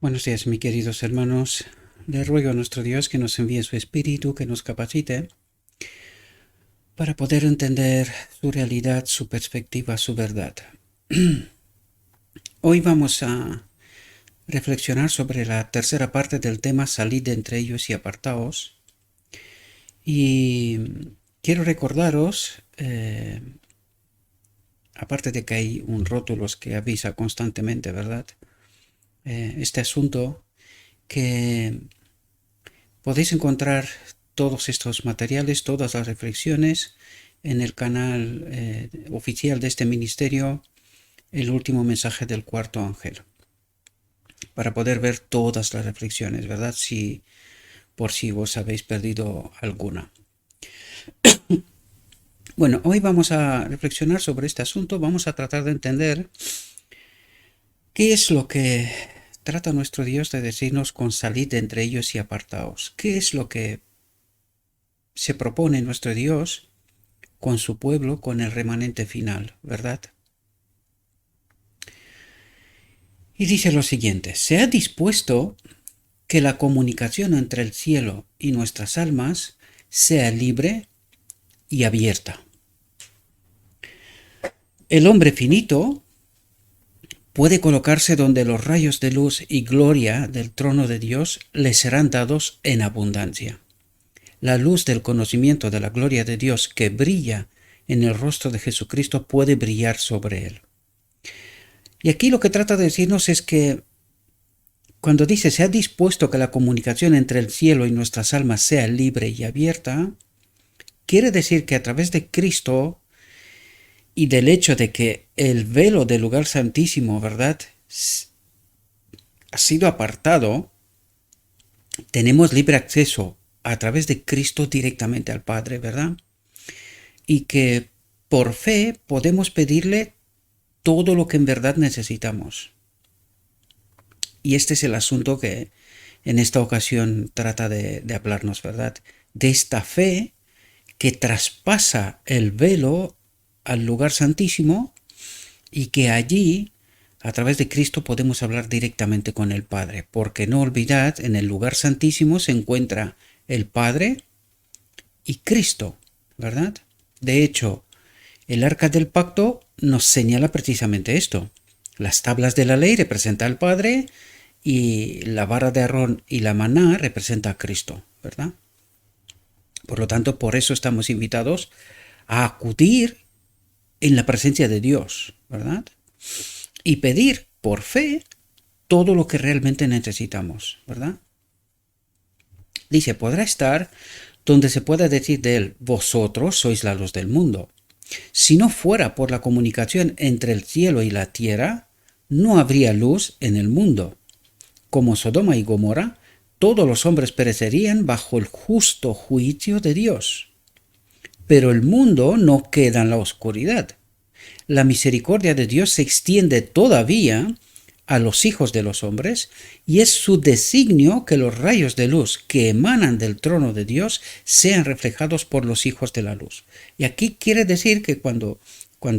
Buenos días, mis queridos hermanos. Le ruego a nuestro Dios que nos envíe su Espíritu, que nos capacite para poder entender su realidad, su perspectiva, su verdad. Hoy vamos a reflexionar sobre la tercera parte del tema Salid de entre ellos y apartaos. Y quiero recordaros, aparte de que hay un rótulo que avisa constantemente, ¿verdad? Este asunto que podéis encontrar todos estos materiales, todas las reflexiones en el canal oficial de este ministerio, El último mensaje del cuarto ángel, para poder ver todas las reflexiones, ¿verdad? Si por si vos habéis perdido alguna. Bueno, hoy vamos a reflexionar sobre este asunto, vamos a tratar de entender qué es lo que trata nuestro Dios de decirnos con salid de entre ellos y apartaos. ¿Qué es lo que se propone nuestro Dios con su pueblo, con el remanente final, ¿verdad? Y dice lo siguiente: se ha dispuesto que la comunicación entre el cielo y nuestras almas sea libre y abierta. El hombre finito puede colocarse donde los rayos de luz y gloria del trono de Dios le serán dados en abundancia. La luz del conocimiento de la gloria de Dios que brilla en el rostro de Jesucristo puede brillar sobre él. Y aquí lo que trata de decirnos es que cuando dice se ha dispuesto que la comunicación entre el cielo y nuestras almas sea libre y abierta, quiere decir que a través de Cristo y del hecho de que el velo del lugar santísimo, ¿verdad?, ha sido apartado, tenemos libre acceso a través de Cristo directamente al Padre, ¿verdad? Y que por fe podemos pedirle todo lo que en verdad necesitamos. Y este es el asunto que en esta ocasión trata de hablarnos, ¿verdad? De esta fe que traspasa el velo al lugar santísimo y que allí, a través de Cristo, podemos hablar directamente con el Padre. Porque no olvidad, en el lugar santísimo se encuentra el Padre y Cristo, ¿verdad? De hecho, el arca del pacto nos señala precisamente esto. Las tablas de la ley representan al Padre y la vara de Aarón y la maná representa a Cristo, ¿verdad? Por lo tanto, por eso estamos invitados a acudir en la presencia de Dios, ¿verdad? Y pedir por fe todo lo que realmente necesitamos, ¿verdad? Dice, podrá estar donde se pueda decir de él, vosotros sois la luz del mundo. Si no fuera por la comunicación entre el cielo y la tierra, no habría luz en el mundo. Como Sodoma y Gomorra, todos los hombres perecerían bajo el justo juicio de Dios. Pero el mundo no queda en la oscuridad. La misericordia de Dios se extiende todavía a los hijos de los hombres, y es su designio que los rayos de luz que emanan del trono de Dios sean reflejados por los hijos de la luz. Y aquí quiere decir que cuando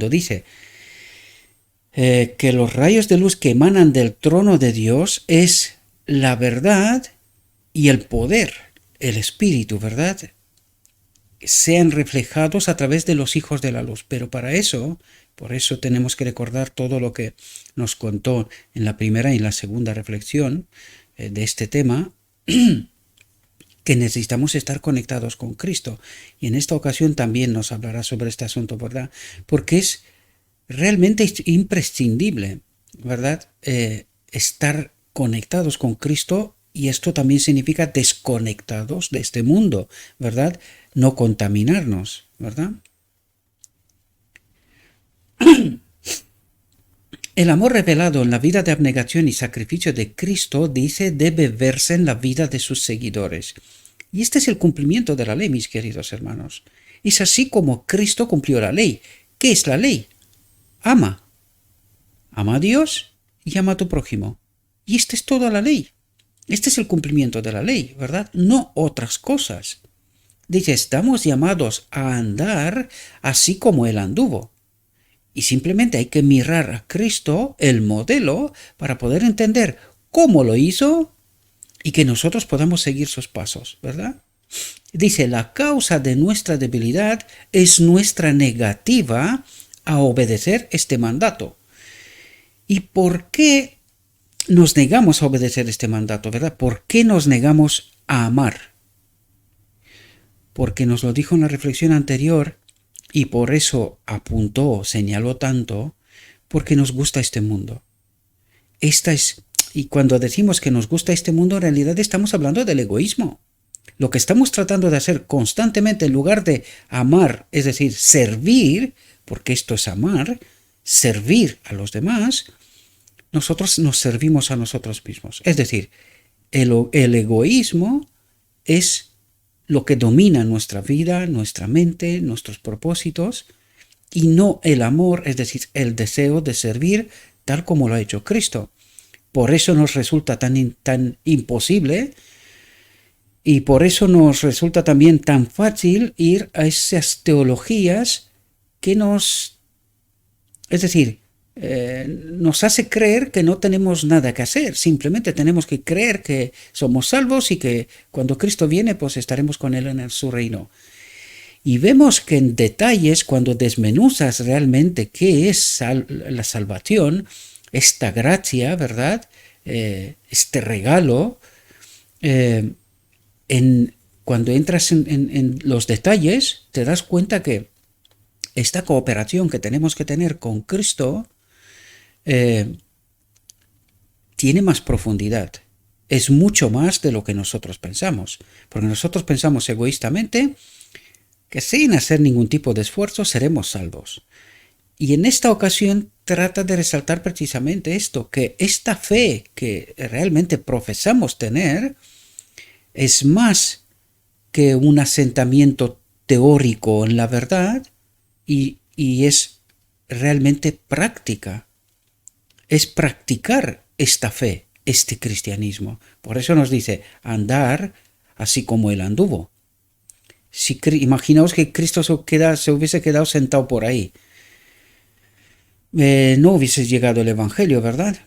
dice que los rayos de luz que emanan del trono de Dios es la verdad y el poder, el espíritu, ¿verdad?, sean reflejados a través de los hijos de la luz. Pero para eso, por eso tenemos que recordar todo lo que nos contó en la primera y la segunda reflexión de este tema, que necesitamos estar conectados con Cristo. Y en esta ocasión también nos hablará sobre este asunto, ¿verdad? Porque es realmente imprescindible, ¿verdad?, estar conectados con Cristo, y esto también significa desconectados de este mundo, ¿verdad? No contaminarnos, ¿verdad? El amor revelado en la vida de abnegación y sacrificio de Cristo, dice, debe verse en la vida de sus seguidores. Y este es el cumplimiento de la ley, mis queridos hermanos. Es así como Cristo cumplió la ley. ¿Qué es la ley? Ama. Ama a Dios y ama a tu prójimo. Y esta es toda la ley. Este es el cumplimiento de la ley, ¿verdad? No otras cosas. Dice, estamos llamados a andar así como Él anduvo. Y simplemente hay que mirar a Cristo, el modelo, para poder entender cómo lo hizo y que nosotros podamos seguir sus pasos, ¿verdad? Dice, la causa de nuestra debilidad es nuestra negativa a obedecer este mandato. ¿Y por qué nos negamos a obedecer este mandato, verdad? ¿Por qué nos negamos a amar? Porque nos lo dijo en la reflexión anterior y por eso apuntó, señaló tanto, porque nos gusta este mundo. Y cuando decimos que nos gusta este mundo, en realidad estamos hablando del egoísmo. Lo que estamos tratando de hacer constantemente en lugar de amar, es decir, servir, porque esto es amar, servir a los demás, nosotros nos servimos a nosotros mismos. Es decir, el egoísmo es lo que domina nuestra vida, nuestra mente, nuestros propósitos, y no el amor, es decir, el deseo de servir tal como lo ha hecho Cristo. Por eso nos resulta tan imposible y por eso nos resulta también tan fácil ir a esas teologías que nos hace creer que no tenemos nada que hacer, simplemente tenemos que creer que somos salvos y que cuando Cristo viene pues estaremos con Él en su reino. Y vemos que en detalles, cuando desmenuzas realmente qué es la salvación, esta gracia, ¿verdad? Este regalo, cuando entras en los detalles, te das cuenta que esta cooperación que tenemos que tener con Cristo tiene más profundidad. Es mucho más de lo que nosotros pensamos. Porque nosotros pensamos egoístamente que sin hacer ningún tipo de esfuerzo seremos salvos. Y en esta ocasión trata de resaltar precisamente esto, que esta fe que realmente profesamos tener es más que un asentamiento teórico en la verdad y es realmente práctica. Es practicar esta fe, este cristianismo. Por eso nos dice, andar así como Él anduvo. Imaginaos que Cristo se hubiese quedado sentado por ahí. No hubiese llegado el Evangelio, ¿verdad?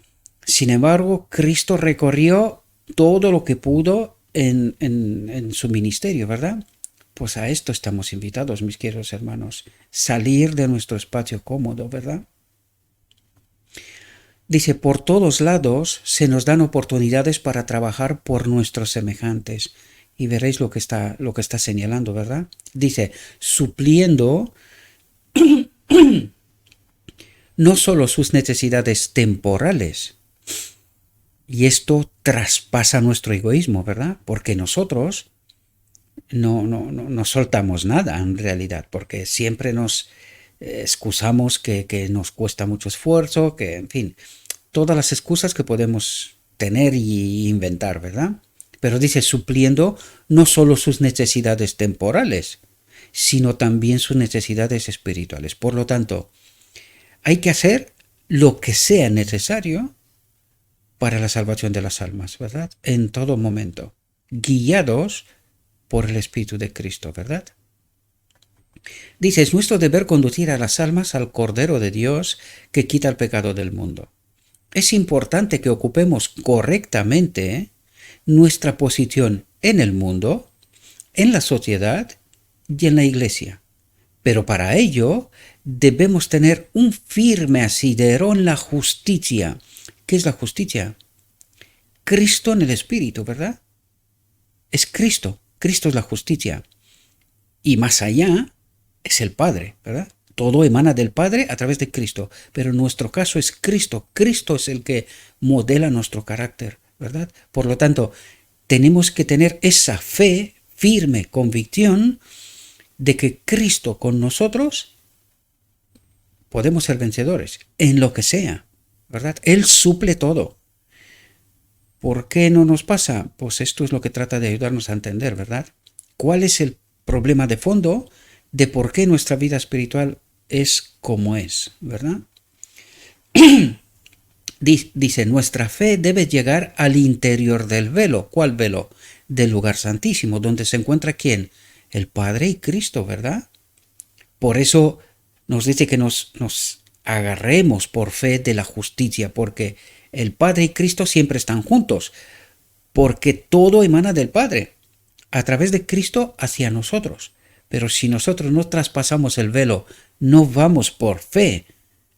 Sin embargo, Cristo recorrió todo lo que pudo en su ministerio, ¿verdad? Pues a esto estamos invitados, mis queridos hermanos. Salir de nuestro espacio cómodo, ¿verdad? Dice, por todos lados se nos dan oportunidades para trabajar por nuestros semejantes. Y veréis lo que está señalando, ¿verdad? Dice, supliendo no solo sus necesidades temporales, y esto traspasa nuestro egoísmo, ¿verdad? Porque nosotros no soltamos nada en realidad, porque siempre nos excusamos que nos cuesta mucho esfuerzo, que en fin, todas las excusas que podemos tener y inventar, ¿verdad? Pero dice, supliendo no solo sus necesidades temporales, sino también sus necesidades espirituales. Por lo tanto, hay que hacer lo que sea necesario para la salvación de las almas, ¿verdad? En todo momento, guiados por el Espíritu de Cristo, ¿verdad? Dice, es nuestro deber conducir a las almas al Cordero de Dios que quita el pecado del mundo. Es importante que ocupemos correctamente nuestra posición en el mundo, en la sociedad y en la iglesia. Pero para ello debemos tener un firme asidero en la justicia. ¿Qué es la justicia? Cristo en el Espíritu, ¿verdad? Es Cristo. Cristo es la justicia. Y más allá es el Padre, ¿verdad? Todo emana del Padre a través de Cristo. Pero en nuestro caso es Cristo. Cristo es el que modela nuestro carácter, ¿verdad? Por lo tanto, tenemos que tener esa fe, firme convicción de que Cristo con nosotros podemos ser vencedores en lo que sea, ¿verdad? Él suple todo. ¿Por qué no nos pasa? Pues esto es lo que trata de ayudarnos a entender, ¿verdad? ¿Cuál es el problema de fondo de por qué nuestra vida espiritual es como es, ¿verdad? Dice, nuestra fe debe llegar al interior del velo. ¿Cuál velo? Del lugar santísimo, donde se encuentra ¿quién? El Padre y Cristo, ¿verdad? Por eso nos dice que nos agarremos por fe de la justicia, porque El Padre y Cristo siempre están juntos, porque todo emana del Padre, a través de Cristo hacia nosotros. Pero si nosotros no traspasamos el velo, no vamos por fe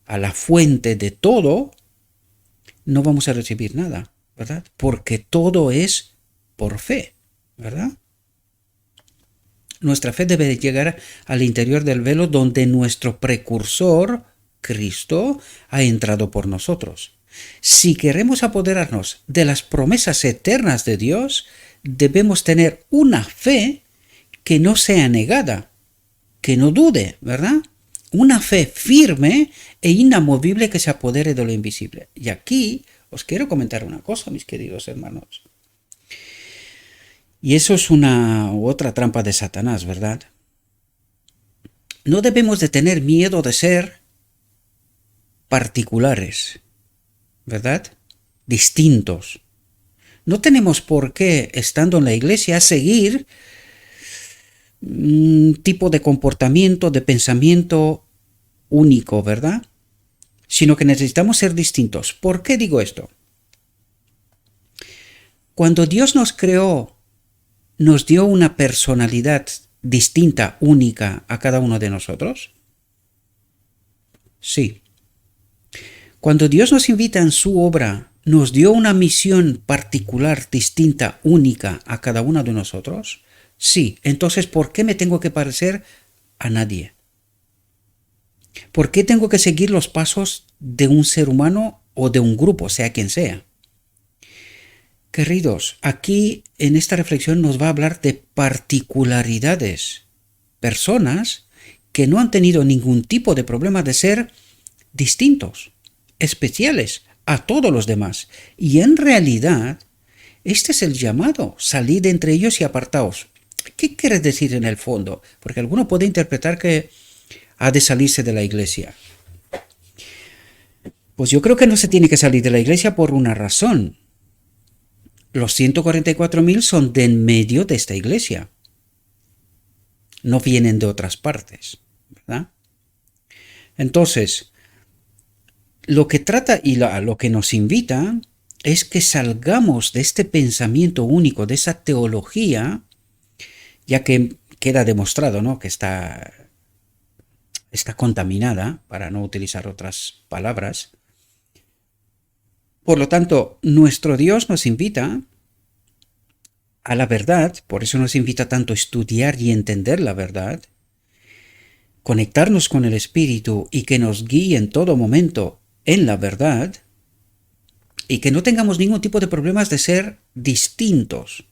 a la fuente de todo, no vamos a recibir nada, ¿verdad? Porque todo es por fe, ¿verdad? Nuestra fe debe llegar al interior del velo donde nuestro precursor, Cristo, ha entrado por nosotros. Si queremos apoderarnos de las promesas eternas de Dios, debemos tener una fe que no sea negada, que no dude, ¿verdad? Una fe firme e inamovible que se apodere de lo invisible. Y aquí os quiero comentar una cosa, mis queridos hermanos. Y eso es una u otra trampa de Satanás, ¿verdad? No debemos de tener miedo de ser particulares, ¿verdad? Distintos. No tenemos por qué, estando en la iglesia, seguir un tipo de comportamiento, de pensamiento único, ¿verdad? Sino que necesitamos ser distintos. ¿Por qué digo esto? Cuando Dios nos creó, nos dio una personalidad distinta, única a cada uno de nosotros. Sí. Cuando Dios nos invita en su obra, nos dio una misión particular, distinta, única a cada uno de nosotros. Sí. Entonces, ¿por qué me tengo que parecer a nadie? ¿Por qué tengo que seguir los pasos de un ser humano o de un grupo, sea quien sea? Queridos, aquí en esta reflexión nos va a hablar de particularidades, personas que no han tenido ningún tipo de problema de ser distintos, especiales a todos los demás. Y en realidad, este es el llamado, salid entre ellos y apartaos. ¿Qué quiere decir en el fondo? Porque alguno puede interpretar que ha de salirse de la iglesia. Pues yo creo que no se tiene que salir de la iglesia por una razón. Los 144.000 son de en medio de esta iglesia. No vienen de otras partes, ¿verdad? Entonces, lo que trata y a lo que nos invita es que salgamos de este pensamiento único, de esa teología, ya que queda demostrado, ¿no?, que está contaminada, para no utilizar otras palabras. Por lo tanto, nuestro Dios nos invita a la verdad, por eso nos invita tanto a estudiar y entender la verdad, conectarnos con el Espíritu y que nos guíe en todo momento en la verdad, y que no tengamos ningún tipo de problemas de ser distintos,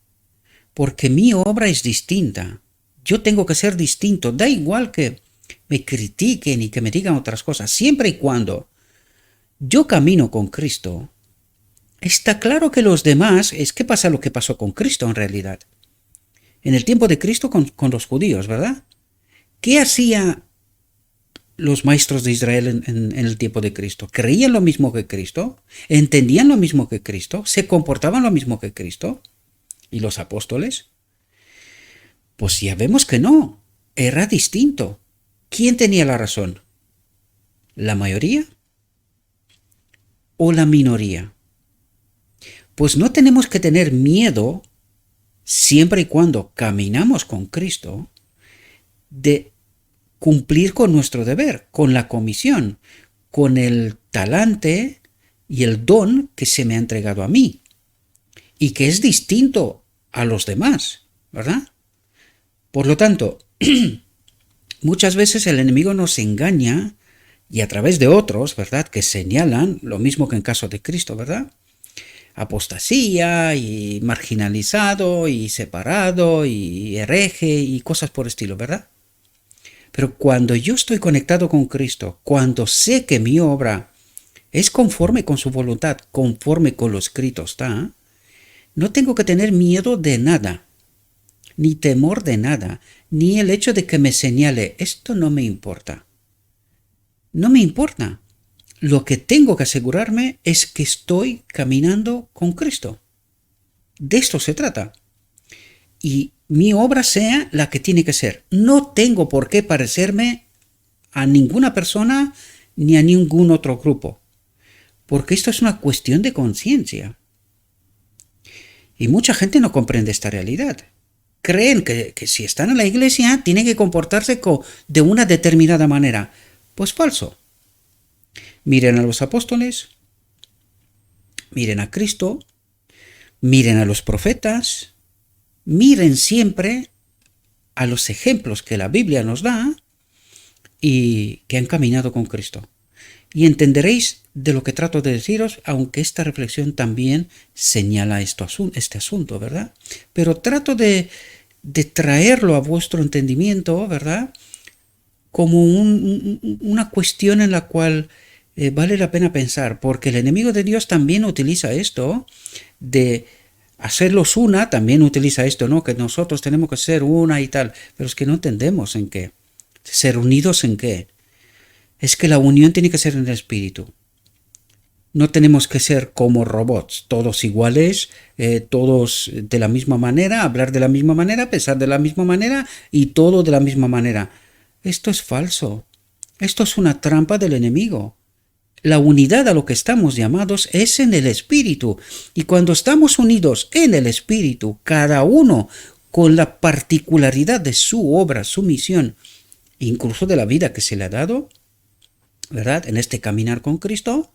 porque mi obra es distinta. Yo tengo que ser distinto, da igual que me critiquen y que me digan otras cosas, siempre y cuando yo camino con Cristo. Está claro que los demás, ¿qué pasa lo que pasó con Cristo en realidad? En el tiempo de Cristo con los judíos, ¿verdad? ¿Qué hacían los maestros de Israel en el tiempo de Cristo? ¿Creían lo mismo que Cristo? ¿Entendían lo mismo que Cristo? ¿Se comportaban lo mismo que Cristo? ¿Y los apóstoles? Pues ya vemos que no, era distinto. ¿Quién tenía la razón? ¿La mayoría o la minoría? Pues no tenemos que tener miedo, siempre y cuando caminamos con Cristo, de cumplir con nuestro deber, con la comisión, con el talante y el don que se me ha entregado a mí, y que es distinto a los demás, ¿verdad? Por lo tanto, muchas veces el enemigo nos engaña, y a través de otros, ¿verdad?, que señalan lo mismo que en caso de Cristo, ¿verdad?, apostasía y marginalizado y separado y hereje y cosas por estilo, ¿verdad? Pero cuando yo estoy conectado con Cristo, cuando sé que mi obra es conforme con su voluntad, conforme con lo escrito está, no tengo que tener miedo de nada, ni temor de nada, ni el hecho de que me señale, esto no me importa. No me importa. Lo que tengo que asegurarme es que estoy caminando con Cristo. De esto se trata. Y mi obra sea la que tiene que ser. No tengo por qué parecerme a ninguna persona ni a ningún otro grupo. porque esto es una cuestión de conciencia. Y mucha gente no comprende esta realidad. Creen que si están en la iglesia tienen que comportarse de una determinada manera. Pues falso. Miren a los apóstoles, miren a Cristo, miren a los profetas, miren siempre a los ejemplos que la Biblia nos da y que han caminado con Cristo. Y entenderéis de lo que trato de deciros, aunque esta reflexión también señala este asunto, ¿verdad? Pero trato de traerlo a vuestro entendimiento, ¿verdad? Como una cuestión en la cual vale la pena pensar, porque el enemigo de Dios también utiliza esto de hacerlos una, también utiliza esto, ¿no? Que nosotros tenemos que ser una y tal, pero es que no entendemos en qué. ¿Ser unidos en qué? Es que la unión tiene que ser en el espíritu. No tenemos que ser como robots, todos iguales, todos de la misma manera, hablar de la misma manera, pensar de la misma manera y todo de la misma manera. Esto es falso. Esto es una trampa del enemigo. La unidad a lo que estamos llamados es en el espíritu. Y cuando estamos unidos en el espíritu, cada uno con la particularidad de su obra, su misión, incluso de la vida que se le ha dado, ¿verdad? En este caminar con Cristo,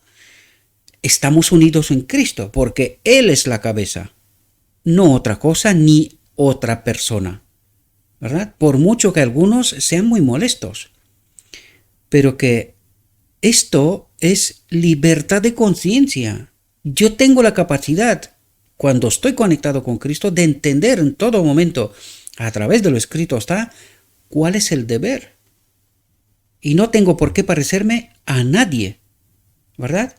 estamos unidos en Cristo, porque Él es la cabeza, no otra cosa ni otra persona, ¿verdad? Por mucho que algunos sean muy molestos, pero que esto es libertad de conciencia. Yo tengo la capacidad, cuando estoy conectado con Cristo, de entender en todo momento, a través de lo escrito está, cuál es el deber. Y no tengo por qué parecerme a nadie, ¿verdad?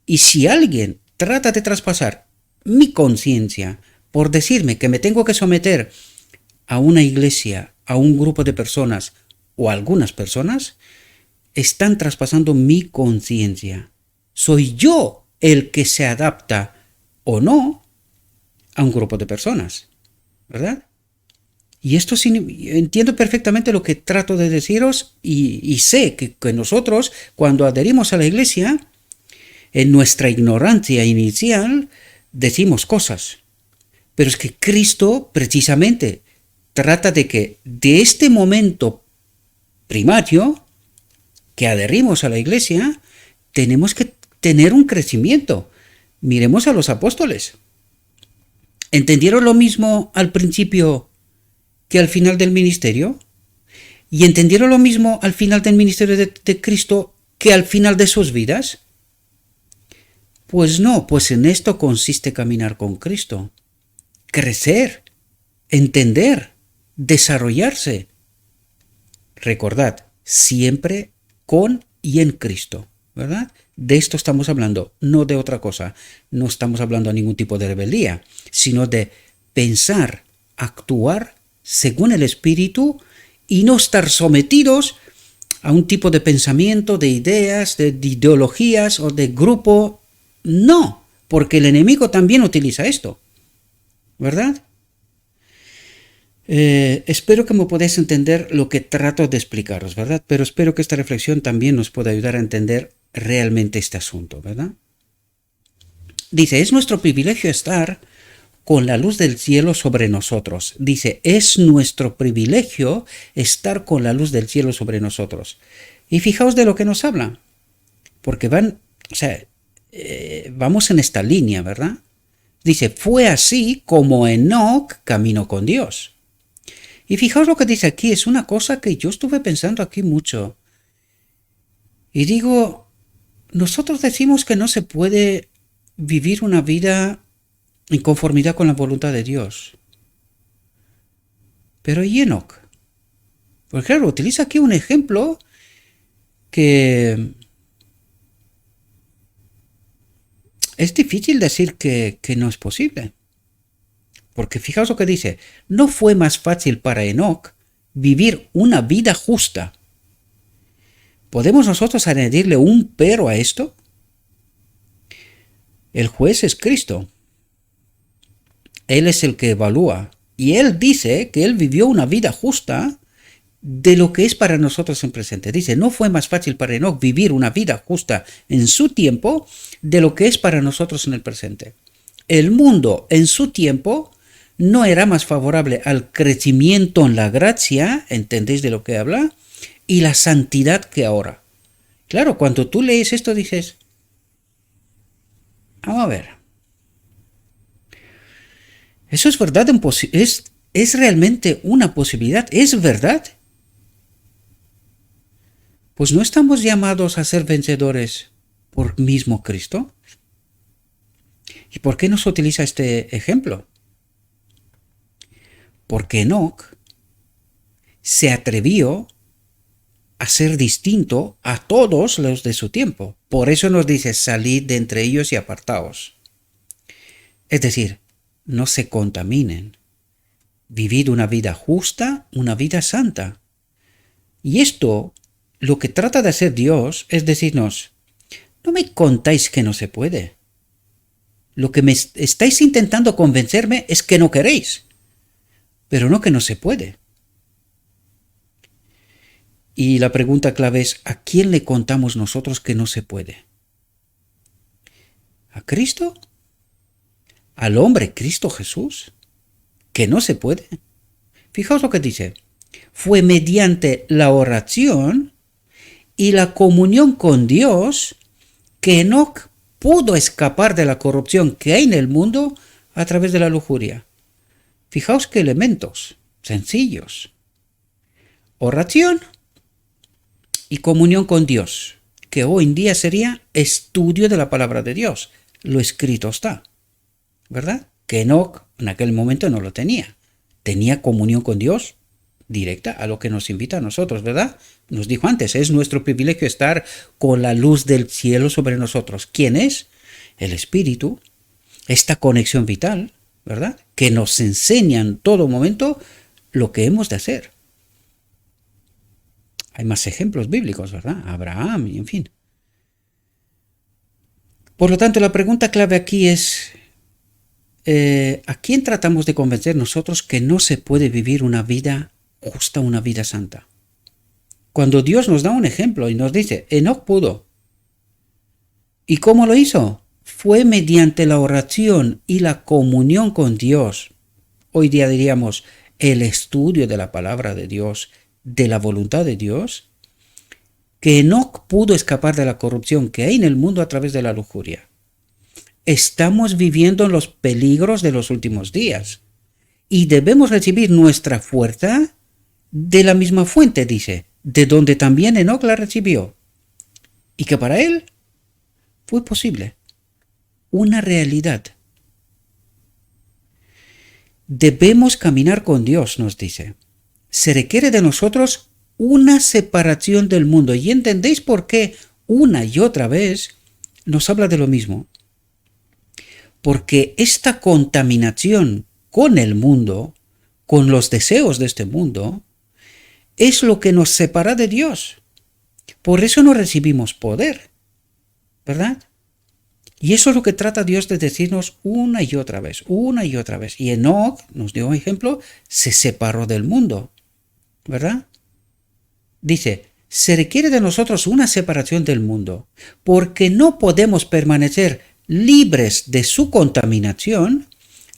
Y si alguien trata de traspasar mi conciencia por decirme que me tengo que someter a una iglesia, a un grupo de personas o a algunas personas, están traspasando mi conciencia. Soy yo el que se adapta o no a un grupo de personas, ¿verdad? Y esto entiendo perfectamente lo que trato de deciros y sé que nosotros, cuando adherimos a la iglesia, en nuestra ignorancia inicial, decimos cosas. Pero es que Cristo, precisamente, trata de que de este momento primario, que adherimos a la iglesia, tenemos que tener un crecimiento. Miremos a los apóstoles. ¿Entendieron lo mismo al principio que al final del ministerio? ¿Y entendieron lo mismo al final del ministerio de Cristo que al final de sus vidas? Pues no, pues en esto consiste caminar con Cristo. Crecer, entender, desarrollarse. Recordad, siempre con y en Cristo, ¿verdad? De esto estamos hablando, no de otra cosa. No estamos hablando de ningún tipo de rebeldía, sino de pensar, actuar según el Espíritu y no estar sometidos a un tipo de pensamiento, de ideas, de ideologías o de grupo. No, porque el enemigo también utiliza esto, ¿verdad? Espero que me podáis entender lo que trato de explicaros, ¿verdad? Pero espero que esta reflexión también nos pueda ayudar a entender realmente este asunto, ¿verdad? Dice, es nuestro privilegio estar con la luz del cielo sobre nosotros. Dice, es nuestro privilegio estar con la luz del cielo sobre nosotros. Y fijaos de lo que nos habla, porque vamos en esta línea, ¿verdad? Dice, fue así como Enoc caminó con Dios. Y fijaos lo que dice aquí, es una cosa que yo estuve pensando aquí mucho. Y digo, nosotros decimos que no se puede vivir una vida en conformidad con la voluntad de Dios. Pero ¿y Enoc? Pues claro, utiliza aquí un ejemplo que es difícil decir que no es posible. Porque fijaos lo que dice, no fue más fácil para Enoc vivir una vida justa. ¿Podemos nosotros añadirle un pero a esto? El juez es Cristo. Él es el que evalúa. Y él dice que él vivió una vida justa de lo que es para nosotros en presente. Dice, no fue más fácil para Enoc vivir una vida justa en su tiempo de lo que es para nosotros en el presente. El mundo en su tiempo no era más favorable al crecimiento en la gracia, ¿entendéis de lo que habla? Y la santidad que ahora. Claro, cuando tú lees esto dices, vamos a ver, eso es verdad, es realmente una posibilidad, es verdad. Pues no estamos llamados a ser vencedores por mismo Cristo. ¿Y por qué nos utiliza este ejemplo? Porque Enoc se atrevió a ser distinto a todos los de su tiempo. Por eso nos dice, salid de entre ellos y apartaos. Es decir, no se contaminen. Vivid una vida justa, una vida santa. Y esto, lo que trata de hacer Dios es decirnos, no me contáis que no se puede. Lo que me estáis intentando convencerme es que no queréis, pero no que no se puede. Y la pregunta clave es, ¿a quién le contamos nosotros que no se puede? ¿A Cristo? ¿Al hombre Cristo Jesús? ¿Que no se puede? Fijaos lo que dice. Fue mediante la oración y la comunión con Dios que Enoc pudo escapar de la corrupción que hay en el mundo a través de la lujuria. Fijaos qué elementos sencillos. Oración y comunión con Dios, que hoy en día sería estudio de la palabra de Dios. Lo escrito está, ¿verdad? Que Enoc en aquel momento no lo tenía. Tenía comunión con Dios directa, a lo que nos invita a nosotros, ¿verdad? Nos dijo antes, es nuestro privilegio estar con la luz del cielo sobre nosotros. ¿Quién es? El Espíritu, esta conexión vital, ¿verdad? Que nos enseña en todo momento lo que hemos de hacer. Hay más ejemplos bíblicos, ¿verdad? Abraham, y en fin. Por lo tanto, la pregunta clave aquí es, ¿a quién tratamos de convencer nosotros que no se puede vivir una vida justa, una vida santa? Cuando Dios nos da un ejemplo y nos dice, Enoc pudo. ¿Y cómo lo hizo? Fue mediante la oración y la comunión con Dios. Hoy día diríamos el estudio de la palabra de Dios, de la voluntad de Dios, que Enoc pudo escapar de la corrupción que hay en el mundo a través de la lujuria. Estamos viviendo en los peligros de los últimos días y debemos recibir nuestra fuerza de la misma fuente, dice, de donde también Enoc la recibió, y que para él fue posible, una realidad. Debemos caminar con Dios, nos dice. Se requiere de nosotros una separación del mundo. ¿Y entendéis por qué una y otra vez nos habla de lo mismo? Porque esta contaminación con el mundo, con los deseos de este mundo, es lo que nos separa de Dios. Por eso no recibimos poder, ¿verdad? Y eso es lo que trata Dios de decirnos una y otra vez, una y otra vez. Y Enoc, nos dio un ejemplo, se separó del mundo, ¿verdad? Dice, se requiere de nosotros una separación del mundo, porque no podemos permanecer libres de su contaminación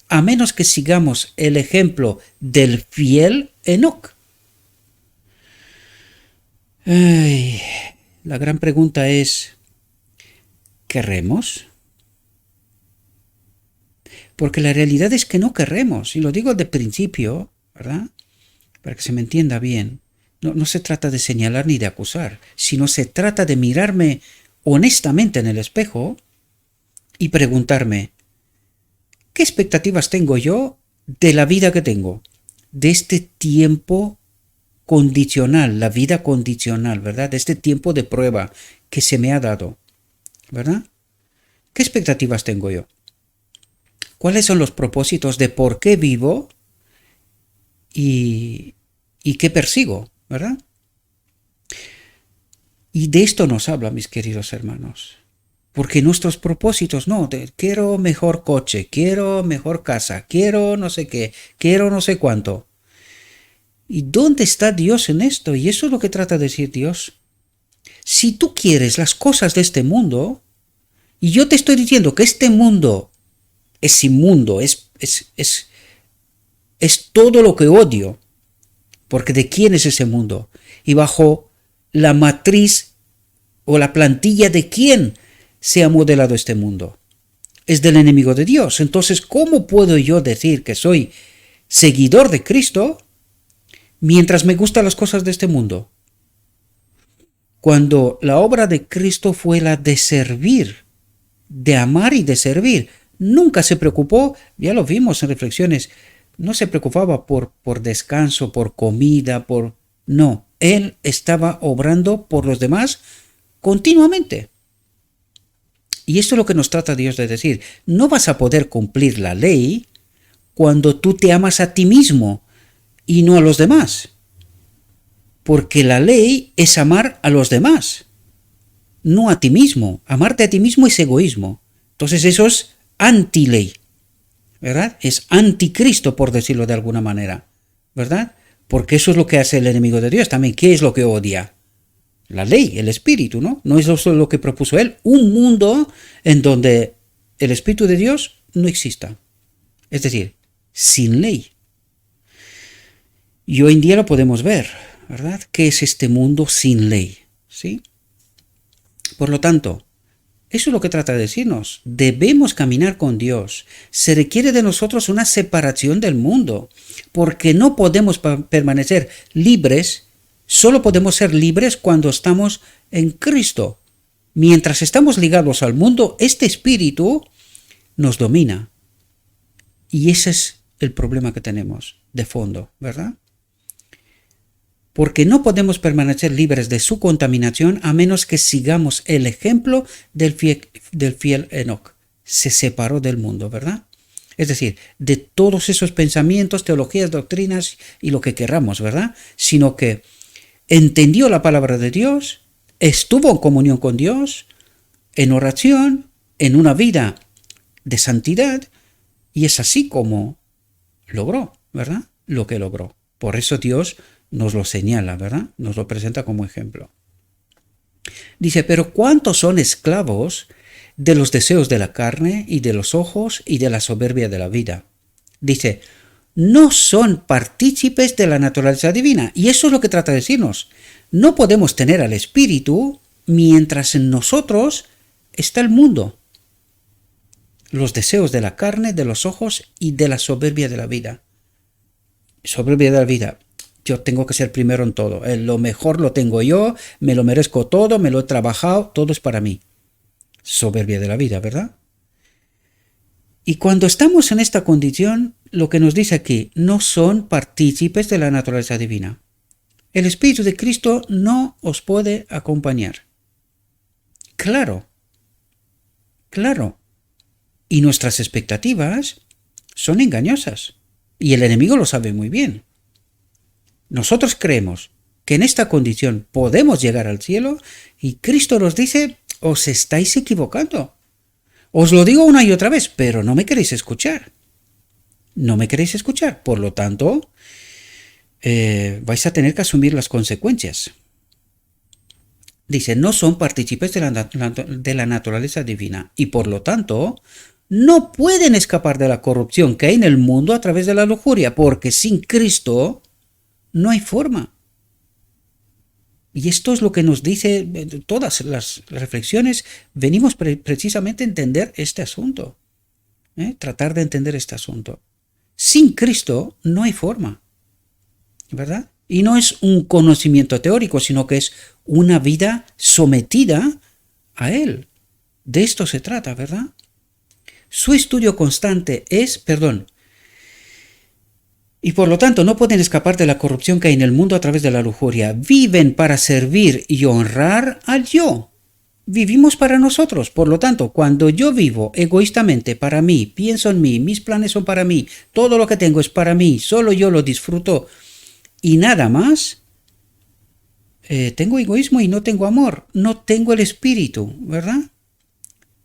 a menos que sigamos el ejemplo del fiel Enoc. La gran pregunta es, ¿queremos? Porque la realidad es que no queremos, y lo digo de principio, ¿verdad? Para que se me entienda bien. No se trata de señalar ni de acusar, sino se trata de mirarme honestamente en el espejo y preguntarme, ¿qué expectativas tengo yo de la vida que tengo? De este tiempo condicional, la vida condicional, ¿verdad? De este tiempo de prueba que se me ha dado, ¿verdad? ¿Qué expectativas tengo yo? ¿Cuáles son los propósitos de por qué vivo y qué persigo, ¿verdad? Y de esto nos habla, mis queridos hermanos. Porque nuestros propósitos, no, quiero mejor coche, quiero mejor casa, quiero no sé qué, quiero no sé cuánto. ¿Y dónde está Dios en esto? Y eso es lo que trata de decir Dios. Si tú quieres las cosas de este mundo, y yo te estoy diciendo que este mundo es inmundo, es todo lo que odio, porque ¿de quién es ese mundo? Y bajo la matriz o la plantilla de quién se ha modelado este mundo. Es del enemigo de Dios. Entonces, ¿cómo puedo yo decir que soy seguidor de Cristo mientras me gustan las cosas de este mundo? Cuando la obra de Cristo fue la de servir, de amar y de servir, nunca se preocupó, ya lo vimos en reflexiones, no se preocupaba por descanso, por comida, No, Él estaba obrando por los demás continuamente. Y esto es lo que nos trata Dios de decir. No vas a poder cumplir la ley cuando tú te amas a ti mismo y no a los demás. Porque la ley es amar a los demás, no a ti mismo. Amarte a ti mismo es egoísmo. Entonces eso es anti-ley, ¿verdad? Es anticristo, por decirlo de alguna manera, ¿verdad? Porque eso es lo que hace el enemigo de Dios también. ¿Qué es lo que odia? La ley, el espíritu, ¿no? No es eso lo que propuso él. Un mundo en donde el espíritu de Dios no exista. Es decir, sin ley. Y hoy en día lo podemos ver, ¿verdad? ¿Qué es este mundo sin ley? ¿Sí? Por lo tanto, eso es lo que trata de decirnos. Debemos caminar con Dios. Se requiere de nosotros una separación del mundo, porque no podemos permanecer libres. Solo podemos ser libres cuando estamos en Cristo. Mientras estamos ligados al mundo, este espíritu nos domina. Y ese es el problema que tenemos de fondo, ¿verdad? Porque no podemos permanecer libres de su contaminación a menos que sigamos el ejemplo del fiel Enoc. Se separó del mundo, ¿verdad? Es decir, de todos esos pensamientos, teologías, doctrinas y lo que querramos, ¿verdad? Sino que entendió la palabra de Dios, estuvo en comunión con Dios, en oración, en una vida de santidad, y es así como logró, ¿verdad? Lo que logró. Por eso Dios nos lo señala, ¿verdad? Nos lo presenta como ejemplo. Dice, pero ¿cuántos son esclavos de los deseos de la carne y de los ojos y de la soberbia de la vida? Dice, no son partícipes de la naturaleza divina. Y eso es lo que trata de decirnos. No podemos tener al Espíritu mientras en nosotros está el mundo. Los deseos de la carne, de los ojos y de la soberbia de la vida. Soberbia de la vida. Yo tengo que ser primero en todo. Lo mejor lo tengo yo, me lo merezco todo, me lo he trabajado, todo es para mí. Soberbia de la vida, ¿verdad? Y cuando estamos en esta condición, lo que nos dice aquí, no son partícipes de la naturaleza divina. El Espíritu de Cristo no os puede acompañar. Claro, claro. Y nuestras expectativas son engañosas. Y el enemigo lo sabe muy bien. Nosotros creemos que en esta condición podemos llegar al cielo y Cristo nos dice, os estáis equivocando. Os lo digo una y otra vez, pero no me queréis escuchar. No me queréis escuchar. Por lo tanto, vais a tener que asumir las consecuencias. Dice, no son partícipes de la naturaleza divina y por lo tanto no pueden escapar de la corrupción que hay en el mundo a través de la lujuria, porque sin Cristo no hay forma. Y esto es lo que nos dice todas las reflexiones. Venimos precisamente a entender este asunto. Tratar de entender este asunto. Sin Cristo no hay forma. ¿Verdad? Y no es un conocimiento teórico, sino que es una vida sometida a Él. De esto se trata, ¿verdad? Su estudio constante es, y por lo tanto no pueden escapar de la corrupción que hay en el mundo a través de la lujuria. Viven para servir y honrar al yo. Vivimos para nosotros. Por lo tanto, cuando yo vivo egoístamente para mí, pienso en mí, mis planes son para mí, todo lo que tengo es para mí, solo yo lo disfruto y nada más, tengo egoísmo y no tengo amor, no tengo el espíritu, ¿verdad?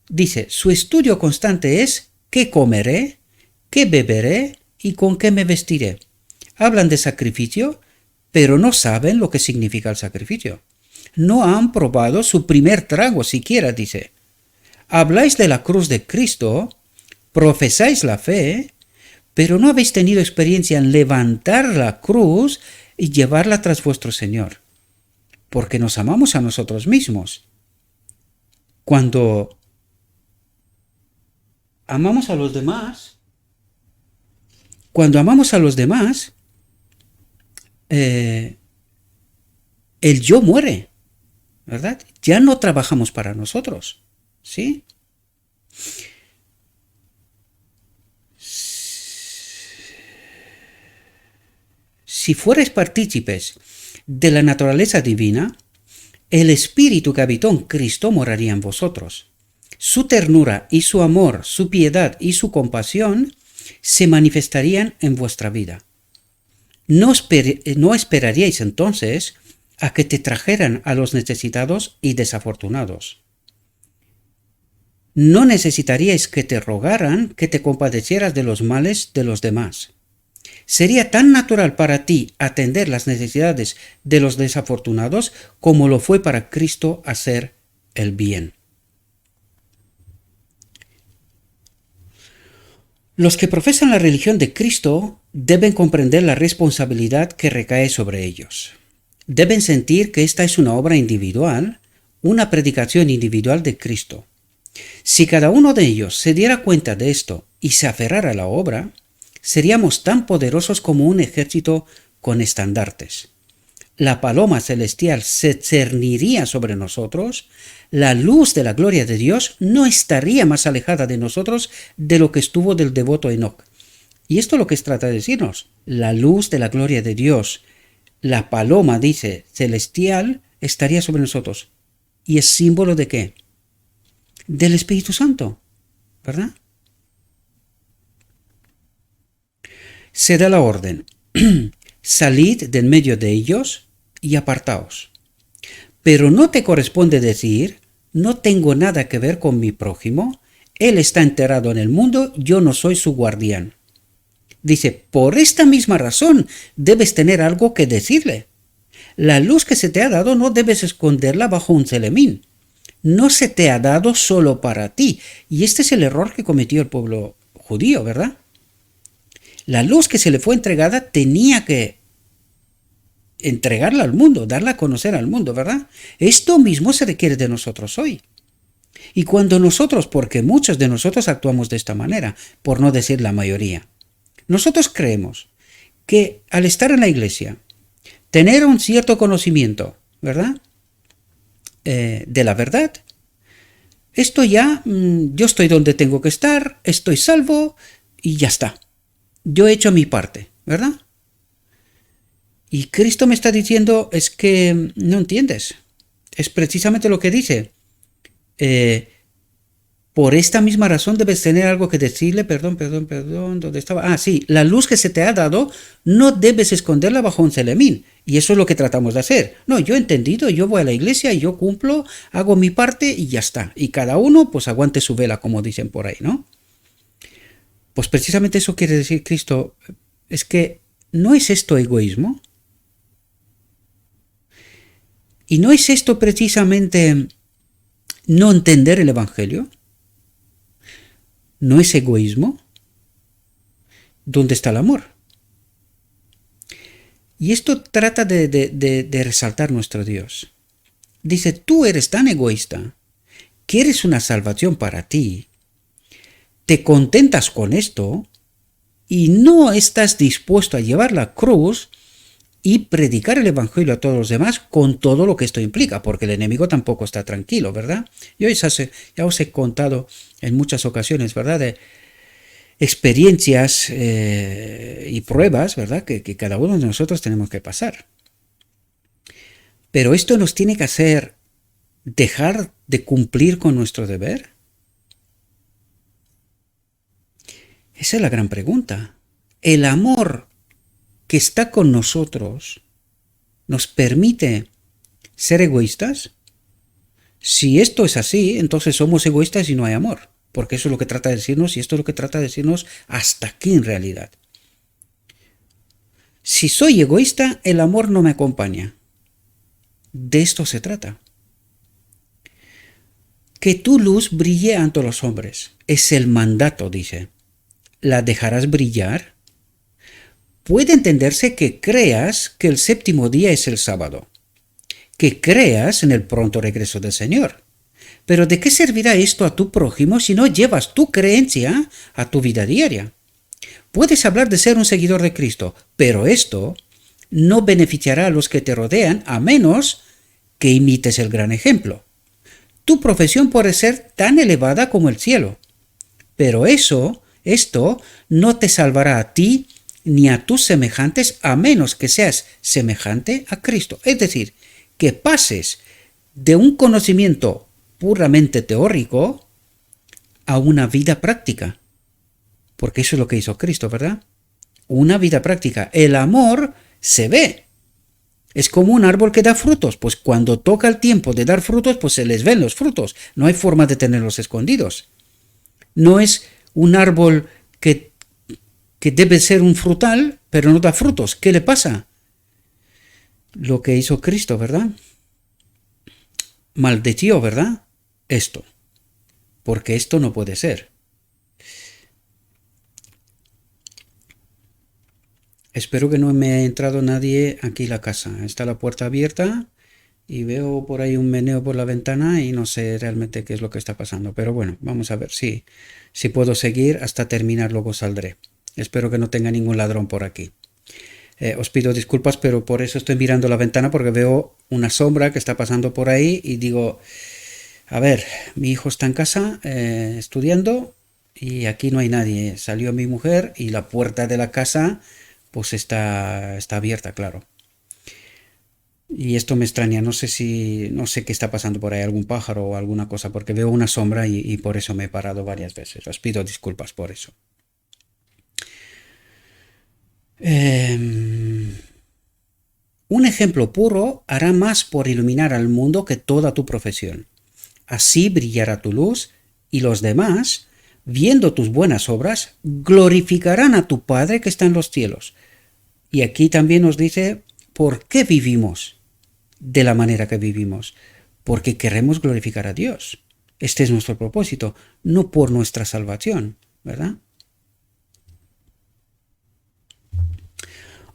Dice, su estudio constante es ¿qué comeré? ¿Qué beberé? ¿Y con qué me vestiré? Hablan de sacrificio pero no saben lo que significa el sacrificio. No han probado su primer trago siquiera, dice. Habláis de la cruz de Cristo, profesáis la fe, pero no habéis tenido experiencia en levantar la cruz y llevarla tras vuestro Señor, porque nos amamos a nosotros mismos. Cuando amamos a los demás, el yo muere, ¿verdad? Ya no trabajamos para nosotros, ¿sí? Si fuerais partícipes de la naturaleza divina, el espíritu que habitó en Cristo moraría en vosotros. Su ternura y su amor, su piedad y su compasión se manifestarían en vuestra vida. No esperaríais entonces a que te trajeran a los necesitados y desafortunados. No necesitaríais que te rogaran que te compadecieras de los males de los demás. Sería tan natural para ti atender las necesidades de los desafortunados como lo fue para Cristo hacer el bien. Los que profesan la religión de Cristo deben comprender la responsabilidad que recae sobre ellos. Deben sentir que esta es una obra individual, una predicación individual de Cristo. Si cada uno de ellos se diera cuenta de esto y se aferrara a la obra, seríamos tan poderosos como un ejército con estandartes. La paloma celestial se cerniría sobre nosotros, la luz de la gloria de Dios no estaría más alejada de nosotros de lo que estuvo del devoto Enoc. Y esto es lo que trata de decirnos, la luz de la gloria de Dios, la paloma, dice, celestial, estaría sobre nosotros. ¿Y es símbolo de qué? Del Espíritu Santo, ¿verdad? Se da la orden, salid del medio de ellos y apartaos. Pero no te corresponde decir, no tengo nada que ver con mi prójimo, él está enterrado en el mundo, yo no soy su guardián. Dice, por esta misma razón debes tener algo que decirle. La luz que se te ha dado no debes esconderla bajo un celemín. No se te ha dado solo para ti. Y este es el error que cometió el pueblo judío, ¿verdad? La luz que se le fue entregada tenía que entregarla al mundo, darla a conocer al mundo, ¿verdad? Esto mismo se requiere de nosotros hoy. Y cuando nosotros, porque muchos de nosotros actuamos de esta manera, por no decir la mayoría, nosotros creemos que al estar en la iglesia, tener un cierto conocimiento, ¿verdad? De la verdad, esto ya, yo estoy donde tengo que estar, estoy salvo y ya está. Yo he hecho mi parte, ¿verdad? Y Cristo me está diciendo, es que no entiendes. Es precisamente lo que dice. Por esta misma razón debes tener algo que decirle, perdón, ¿dónde estaba? Ah, sí, la luz que se te ha dado no debes esconderla bajo un celemín. Y eso es lo que tratamos de hacer. No, yo he entendido, yo voy a la iglesia y yo cumplo, hago mi parte y ya está. Y cada uno pues aguante su vela, como dicen por ahí, ¿no? Pues precisamente eso quiere decir Cristo, es que ¿no es esto egoísmo? ¿Y no es esto precisamente no entender el Evangelio? ¿No es egoísmo? ¿Dónde está el amor? Y esto trata de resaltar nuestro Dios. Dice, tú eres tan egoísta, quieres una salvación para ti, te contentas con esto y no estás dispuesto a llevar la cruz y predicar el Evangelio a todos los demás con todo lo que esto implica, porque el enemigo tampoco está tranquilo, ¿verdad? Yo ya os he contado en muchas ocasiones, ¿verdad?, de experiencias y pruebas, ¿verdad?, que cada uno de nosotros tenemos que pasar. Pero esto nos tiene que hacer dejar de cumplir con nuestro deber. Esa es la gran pregunta. El amor que está con nosotros nos permite ser egoístas. Si esto es así, entonces somos egoístas y no hay amor, porque eso es lo que trata de decirnos y esto es lo que trata de decirnos hasta aquí en realidad. Si soy egoísta, el amor no me acompaña. De esto se trata. Que tu luz brille ante los hombres. Es el mandato, dice. ¿La dejarás brillar? Puede entenderse que creas que el séptimo día es el sábado, que creas en el pronto regreso del Señor. Pero ¿de qué servirá esto a tu prójimo si no llevas tu creencia a tu vida diaria? Puedes hablar de ser un seguidor de Cristo, pero esto no beneficiará a los que te rodean a menos que imites el gran ejemplo. Tu profesión puede ser tan elevada como el cielo, pero esto no te salvará a ti ni a tus semejantes a menos que seas semejante a Cristo. Es decir, que pases de un conocimiento puramente teórico a una vida práctica. Porque eso es lo que hizo Cristo, ¿verdad? Una vida práctica. El amor se ve. Es como un árbol que da frutos. Pues cuando toca el tiempo de dar frutos, pues se les ven los frutos. No hay forma de tenerlos escondidos. No es un árbol que debe ser un frutal, pero no da frutos. ¿Qué le pasa? Lo que hizo Cristo, ¿verdad? Maldició, ¿verdad? Esto. Porque esto no puede ser. Espero que no me haya entrado nadie aquí a la casa. Está la puerta abierta y veo por ahí un meneo por la ventana y no sé realmente qué es lo que está pasando. Pero bueno, vamos a ver si puedo seguir hasta terminar, luego saldré. Espero que no tenga ningún ladrón por aquí. Os pido disculpas, pero por eso estoy mirando la ventana, porque veo una sombra que está pasando por ahí y digo, a ver, mi hijo está en casa estudiando y aquí no hay nadie. Salió mi mujer y la puerta de la casa pues está abierta, claro. Y esto me extraña, no sé qué está pasando por ahí, algún pájaro o alguna cosa, porque veo una sombra y por eso me he parado varias veces. Os pido disculpas por eso. Un ejemplo puro hará más por iluminar al mundo que toda tu profesión. Así brillará tu luz y los demás, viendo tus buenas obras, glorificarán a tu Padre que está en los cielos. Y aquí también nos dice por qué vivimos de la manera que vivimos. Porque queremos glorificar a Dios. Este es nuestro propósito, no por nuestra salvación, ¿verdad?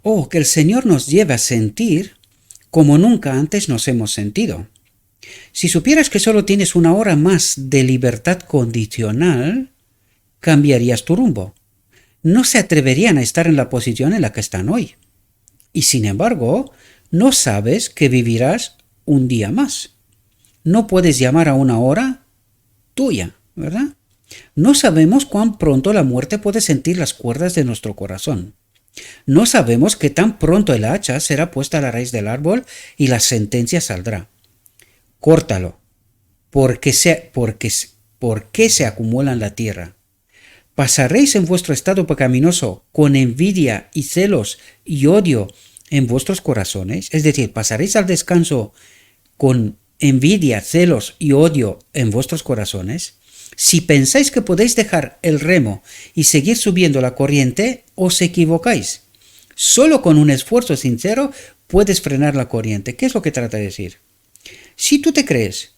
Oh, que el Señor nos lleve a sentir como nunca antes nos hemos sentido. Si supieras que solo tienes una hora más de libertad condicional, cambiarías tu rumbo. No se atreverían a estar en la posición en la que están hoy. Y sin embargo, no sabes que vivirás un día más. No puedes llamar a una hora tuya, ¿verdad? No sabemos cuán pronto la muerte puede sentir las cuerdas de nuestro corazón. No sabemos que tan pronto el hacha será puesta a la raíz del árbol y la sentencia saldrá. Córtalo, porque se acumula en la tierra. ¿Pasaréis en vuestro estado pecaminoso con envidia y celos y odio en vuestros corazones? Es decir, ¿pasaréis al descanso con envidia, celos y odio en vuestros corazones? Si pensáis que podéis dejar el remo y seguir subiendo la corriente, os equivocáis. Solo con un esfuerzo sincero puedes frenar la corriente. ¿Qué es lo que trata de decir? Si tú te crees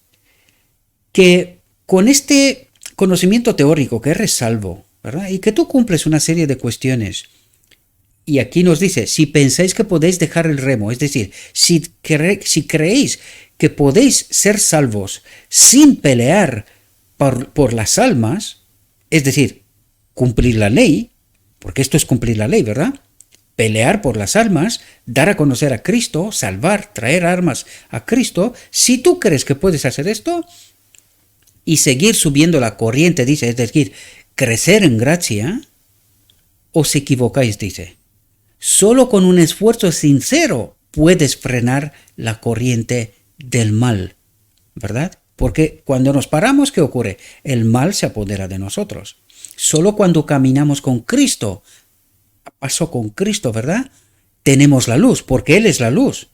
que con este conocimiento teórico que eres salvo, ¿verdad? Y que tú cumples una serie de cuestiones, y aquí nos dice, si pensáis que podéis dejar el remo, es decir, si creéis que podéis ser salvos sin pelear por las almas, es decir, cumplir la ley, porque esto es cumplir la ley, ¿verdad? Pelear por las almas, dar a conocer a Cristo, salvar, traer armas a Cristo. Si tú crees que puedes hacer esto y seguir subiendo la corriente, dice, es decir, crecer en gracia, os equivocáis, dice. Solo con un esfuerzo sincero puedes frenar la corriente del mal, ¿verdad? Porque cuando nos paramos, ¿qué ocurre? El mal se apodera de nosotros. Solo cuando caminamos con Cristo, a paso con Cristo, ¿verdad? Tenemos la luz, porque Él es la luz.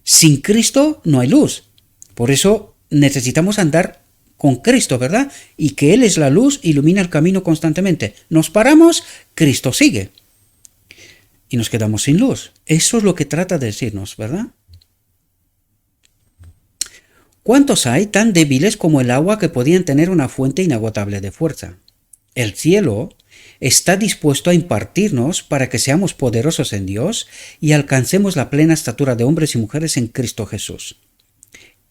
Sin Cristo no hay luz. Por eso necesitamos andar con Cristo, ¿verdad? Y que Él es la luz, ilumina el camino constantemente. Nos paramos, Cristo sigue. y nos quedamos sin luz. Eso es lo que trata de decirnos, ¿verdad? ¿Cuántos hay tan débiles como el agua que podían tener una fuente inagotable de fuerza? El cielo está dispuesto a impartirnos para que seamos poderosos en Dios y alcancemos la plena estatura de hombres y mujeres en Cristo Jesús.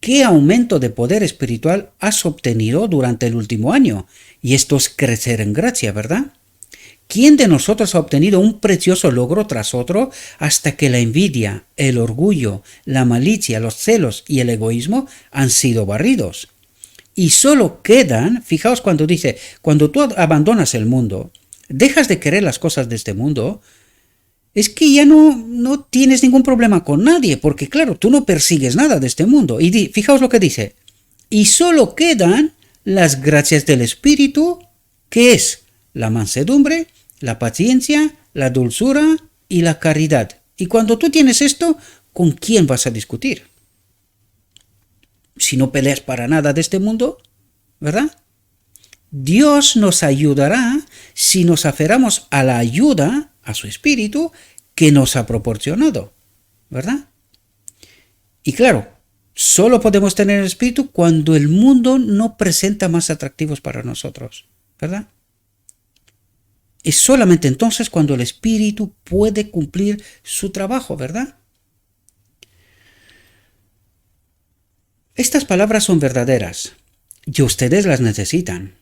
¿Qué aumento de poder espiritual has obtenido durante el último año? Y esto es crecer en gracia, ¿verdad? ¿Quién de nosotros ha obtenido un precioso logro tras otro hasta que la envidia, el orgullo, la malicia, los celos y el egoísmo han sido barridos? Y solo quedan, fijaos cuando dice, cuando tú abandonas el mundo, dejas de querer las cosas de este mundo, es que ya no tienes ningún problema con nadie, porque claro, tú no persigues nada de este mundo. Y fijaos lo que dice, y solo quedan las gracias del Espíritu, que es la mansedumbre, la paciencia, la dulzura y la caridad. Y cuando tú tienes esto, ¿con quién vas a discutir? Si no peleas para nada de este mundo, ¿verdad? Dios nos ayudará si nos aferramos a la ayuda, a su Espíritu, que nos ha proporcionado, ¿verdad? Y claro, solo podemos tener el Espíritu cuando el mundo no presenta más atractivos para nosotros, ¿verdad? Es solamente entonces cuando el Espíritu puede cumplir su trabajo, ¿verdad? Estas palabras son verdaderas y ustedes las necesitan.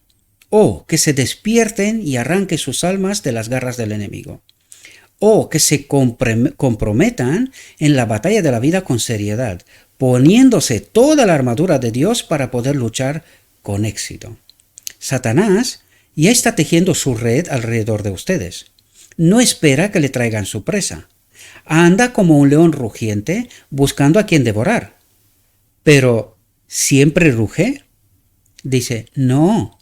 O que se despierten y arranquen sus almas de las garras del enemigo. O que se comprometan en la batalla de la vida con seriedad, poniéndose toda la armadura de Dios para poder luchar con éxito. Satanás ya está tejiendo su red alrededor de ustedes. No espera que le traigan su presa. Anda como un león rugiente buscando a quien devorar. Pero, ¿siempre ruge? Dice, no.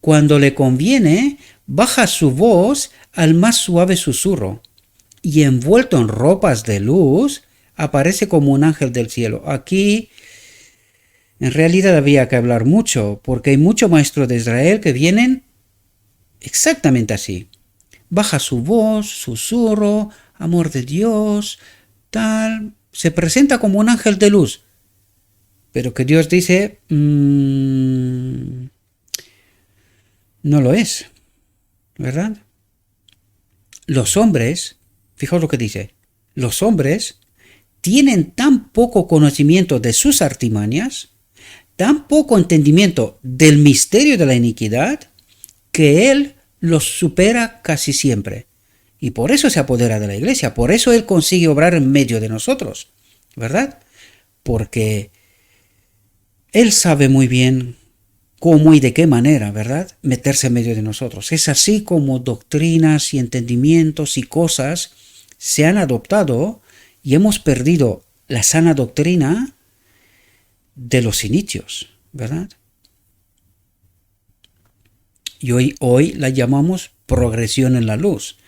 Cuando le conviene, baja su voz al más suave susurro y envuelto en ropas de luz, aparece como un ángel del cielo. Aquí, en realidad había que hablar mucho, porque hay muchos maestros de Israel que vienen exactamente así. Baja su voz, susurro, amor de Dios, tal. Se presenta como un ángel de luz. Pero que Dios dice, no lo es, ¿verdad? Los hombres, fijaos lo que dice, los hombres tienen tan poco conocimiento de sus artimañas, tan poco entendimiento del misterio de la iniquidad, que Él los supera casi siempre. Y por eso se apodera de la iglesia, por eso Él consigue obrar en medio de nosotros, ¿verdad? Porque Él sabe muy bien cómo y de qué manera, ¿verdad?, meterse en medio de nosotros. Es así como doctrinas y entendimientos y cosas se han adoptado y hemos perdido la sana doctrina de los inicios, ¿verdad? Y hoy la llamamos progresión en la luz,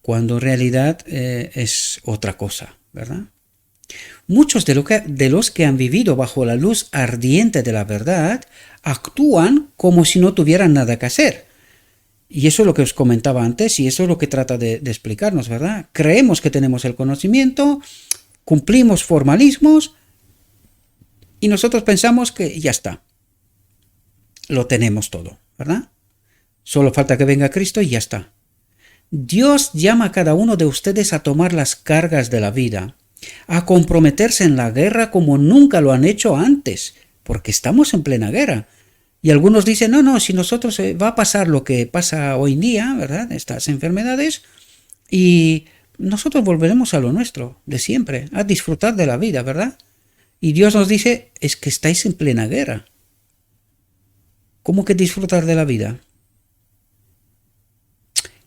cuando en realidad es otra cosa, ¿verdad? Muchos de los que han vivido bajo la luz ardiente de la verdad actúan como si no tuvieran nada que hacer. Y eso es lo que os comentaba antes y eso es lo que trata de explicarnos, ¿verdad? Creemos que tenemos el conocimiento, cumplimos formalismos y nosotros pensamos que ya está. Lo tenemos todo, ¿verdad? Solo falta que venga Cristo y ya está. Dios llama a cada uno de ustedes a tomar las cargas de la vida, a comprometerse en la guerra como nunca lo han hecho antes, porque estamos en plena guerra. Y algunos dicen, no, si nosotros va a pasar lo que pasa hoy en día, ¿verdad?, estas enfermedades, y nosotros volveremos a lo nuestro, de siempre, a disfrutar de la vida, ¿verdad? Y Dios nos dice, es que estáis en plena guerra. ¿Cómo que disfrutar de la vida?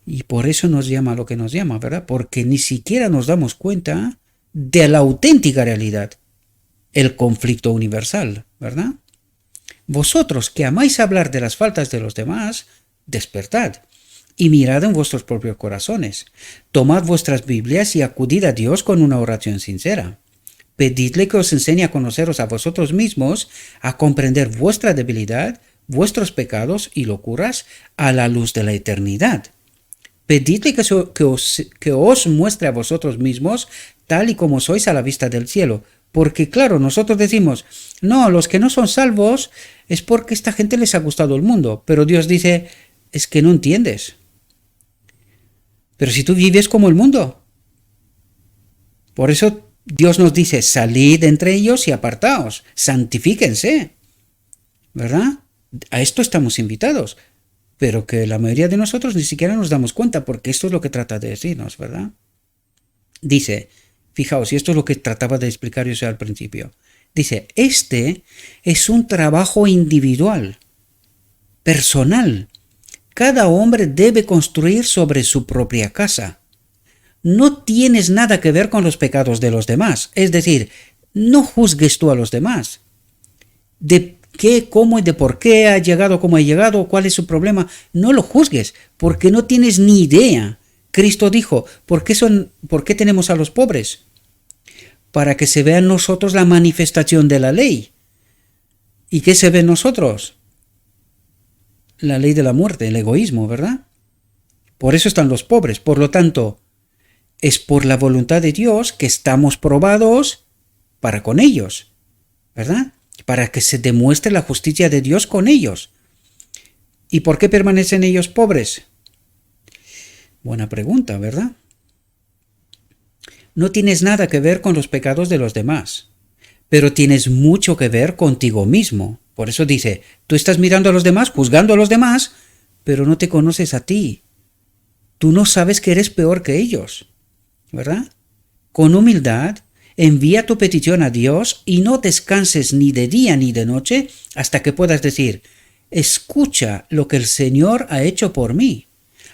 Y por eso nos llama lo que nos llama, ¿verdad? Porque ni siquiera nos damos cuenta de la auténtica realidad, el conflicto universal, ¿verdad? Vosotros que amáis hablar de las faltas de los demás, despertad y mirad en vuestros propios corazones. Tomad vuestras Biblias y acudid a Dios con una oración sincera. Pedidle que os enseñe a conoceros a vosotros mismos, a comprender vuestra debilidad, vuestros pecados y locuras a la luz de la eternidad. pedidle que os muestre a vosotros mismos tal y como sois a la vista del cielo. Porque claro, nosotros decimos, no, los que no son salvos es porque esta gente les ha gustado el mundo. Pero Dios dice, es que no entiendes. Pero si tú vives como el mundo. Por eso Dios nos dice, salid entre ellos y apartaos, santifíquense. ¿Verdad? A esto estamos invitados. Pero que la mayoría de nosotros ni siquiera nos damos cuenta, porque esto es lo que trata de decirnos, ¿verdad? Dice, fijaos, y esto es lo que trataba de explicar yo al principio. Dice, este es un trabajo individual, personal. Cada hombre debe construir sobre su propia casa. No tienes nada que ver con los pecados de los demás. Es decir, no juzgues tú a los demás. De qué, cómo y de por qué ha llegado como ha llegado, cuál es su problema. No lo juzgues, porque no tienes ni idea. Cristo dijo, ¿por qué tenemos a los pobres? Para que se vea en nosotros la manifestación de la ley. ¿Y qué se ve en nosotros? La ley de la muerte, el egoísmo, ¿verdad? Por eso están los pobres. Por lo tanto, es por la voluntad de Dios que estamos probados para con ellos, ¿verdad? Para que se demuestre la justicia de Dios con ellos. ¿Y por qué permanecen ellos pobres? Buena pregunta, ¿verdad? No tienes nada que ver con los pecados de los demás, pero tienes mucho que ver contigo mismo. Por eso dice, tú estás mirando a los demás, juzgando a los demás, pero no te conoces a ti. Tú no sabes que eres peor que ellos, ¿verdad? Con humildad, envía tu petición a Dios y no descanses ni de día ni de noche hasta que puedas decir, escucha lo que el Señor ha hecho por mí,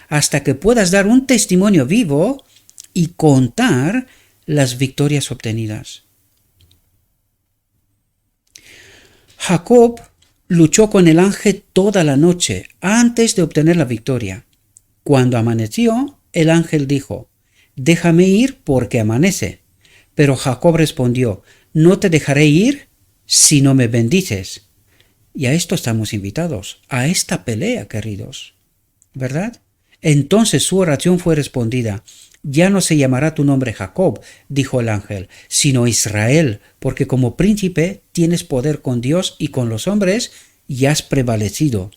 hasta que puedas dar un testimonio vivo y contar las victorias obtenidas. Jacob luchó con el ángel toda la noche antes de obtener la victoria. Cuando amaneció, el ángel dijo, déjame ir porque amanece. Pero Jacob respondió, no te dejaré ir si no me bendices. Y a esto estamos invitados, a esta pelea, queridos, ¿verdad? Entonces su oración fue respondida. Ya no se llamará tu nombre Jacob, dijo el ángel, sino Israel, porque como príncipe tienes poder con Dios y con los hombres y has prevalecido.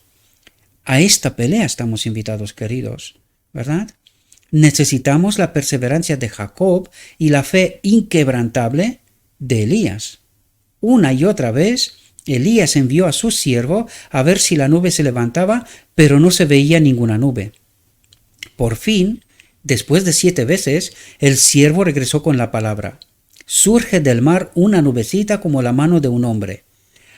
A esta pelea estamos invitados, queridos, ¿verdad? Necesitamos la perseverancia de Jacob y la fe inquebrantable de Elías. Una y otra vez, Elías envió a su siervo a ver si la nube se levantaba, pero no se veía ninguna nube. Por fin, después de 7 veces, el siervo regresó con la palabra. Surge del mar una nubecita como la mano de un hombre.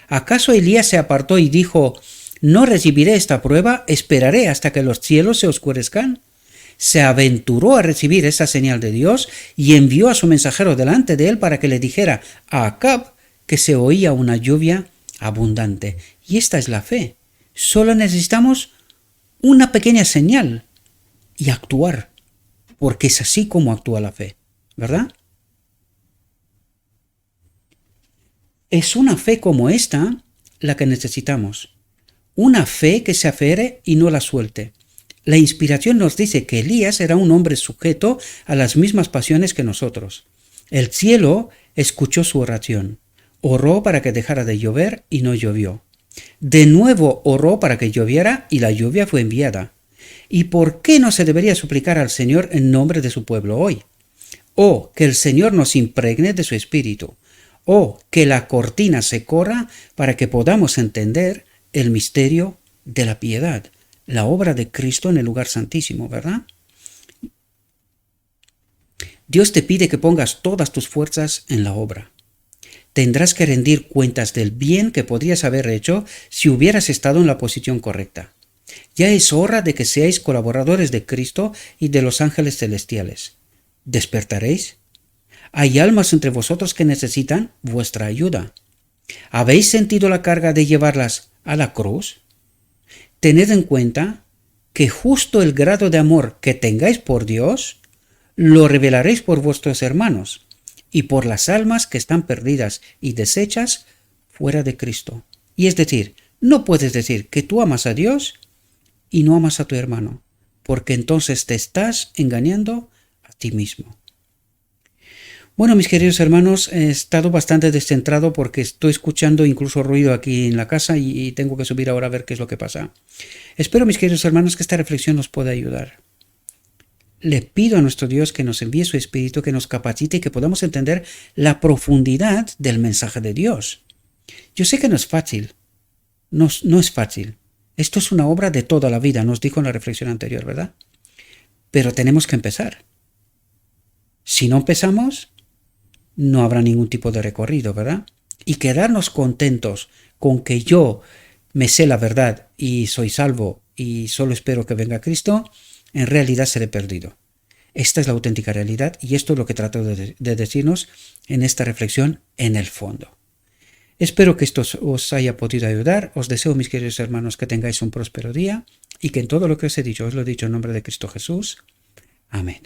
¿Acaso Elías se apartó y dijo, no recibiré esta prueba, esperaré hasta que los cielos se oscurezcan? Se aventuró a recibir esa señal de Dios y envió a su mensajero delante de él para que le dijera a Acab que se oía una lluvia abundante. Y esta es la fe. Solo necesitamos una pequeña señal y actuar, porque es así como actúa la fe, ¿verdad? Es una fe como esta la que necesitamos. Una fe que se aferre y no la suelte. La inspiración nos dice que Elías era un hombre sujeto a las mismas pasiones que nosotros. El cielo escuchó su oración. Oró para que dejara de llover y no llovió. De nuevo oró para que lloviera y la lluvia fue enviada. ¿Y por qué no se debería suplicar al Señor en nombre de su pueblo hoy? O que el Señor nos impregne de su espíritu. O que la cortina se corra para que podamos entender el misterio de la piedad, la obra de Cristo en el lugar santísimo, ¿verdad? Dios te pide que pongas todas tus fuerzas en la obra. Tendrás que rendir cuentas del bien que podrías haber hecho si hubieras estado en la posición correcta. Ya es hora de que seáis colaboradores de Cristo y de los ángeles celestiales. ¿Despertaréis? Hay almas entre vosotros que necesitan vuestra ayuda. ¿Habéis sentido la carga de llevarlas a la cruz? Tened en cuenta que justo el grado de amor que tengáis por Dios lo revelaréis por vuestros hermanos y por las almas que están perdidas y deshechas fuera de Cristo. Y es decir, no puedes decir que tú amas a Dios y no amas a tu hermano. porque entonces te estás engañando a ti mismo. Bueno, mis queridos hermanos, he estado bastante descentrado porque estoy escuchando incluso ruido aquí en la casa y tengo que subir ahora a ver qué es lo que pasa. Espero, mis queridos hermanos, que esta reflexión nos pueda ayudar. Le pido a nuestro Dios que nos envíe su Espíritu, que nos capacite y que podamos entender la profundidad del mensaje de Dios. Yo sé que no es fácil, no es fácil. Esto es una obra de toda la vida, nos dijo en la reflexión anterior, ¿verdad? Pero tenemos que empezar. Si no empezamos, no habrá ningún tipo de recorrido, ¿verdad? Y quedarnos contentos con que yo me sé la verdad y soy salvo y solo espero que venga Cristo, en realidad seré perdido. Esta es la auténtica realidad y esto es lo que trato de decirnos en esta reflexión en el fondo. Espero que esto os haya podido ayudar. Os deseo, mis queridos hermanos, que tengáis un próspero día y que en todo lo que os he dicho, os lo he dicho en nombre de Cristo Jesús. Amén.